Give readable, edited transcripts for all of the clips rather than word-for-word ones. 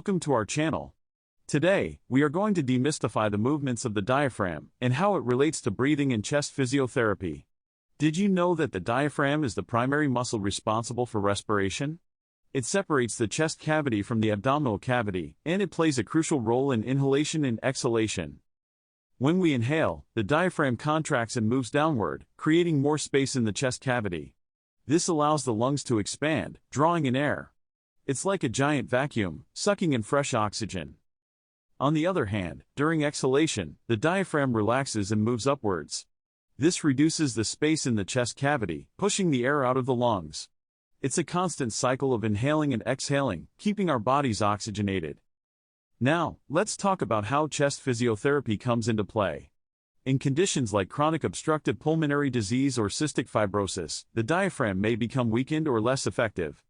welcome to our channel. Today, we are going to demystify the movements of the diaphragm and how it relates to breathing and chest physiotherapy. Did you know that the diaphragm is the primary muscle responsible for respiration? It separates the chest cavity from the abdominal cavity, and it plays a crucial role in inhalation and exhalation. When we inhale, the diaphragm contracts and moves downward, creating more space in the chest cavity. This allows the lungs to expand, drawing in air. It's like a giant vacuum, sucking in fresh oxygen. On the other hand, during exhalation, the diaphragm relaxes and moves upwards. This reduces the space in the chest cavity, pushing the air out of the lungs. It's a constant cycle of inhaling and exhaling, keeping our bodies oxygenated. Now, let's talk about how chest physiotherapy comes into play. In conditions like chronic obstructive pulmonary disease or cystic fibrosis, the diaphragm may become weakened or less effective.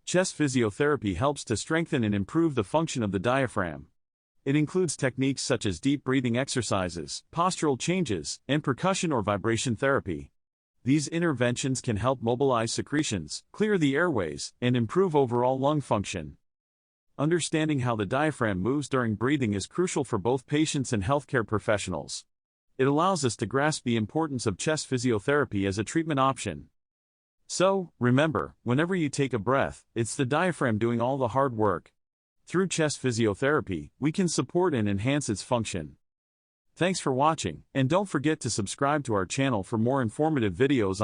Chest physiotherapy helps to strengthen and improve the function of the diaphragm. It includes techniques such as deep breathing exercises, postural changes, and percussion or vibration therapy. These interventions can help mobilize secretions, clear the airways, and improve overall lung function. Understanding how the diaphragm moves during breathing is crucial for both patients and healthcare professionals. It allows us to grasp the importance of chest physiotherapy as a treatment option. So, remember, whenever you take a breath, it's the diaphragm doing all the hard work. Through chest physiotherapy, we can support and enhance its function. Thanks for watching, and don't forget to subscribe to our channel for more informative videos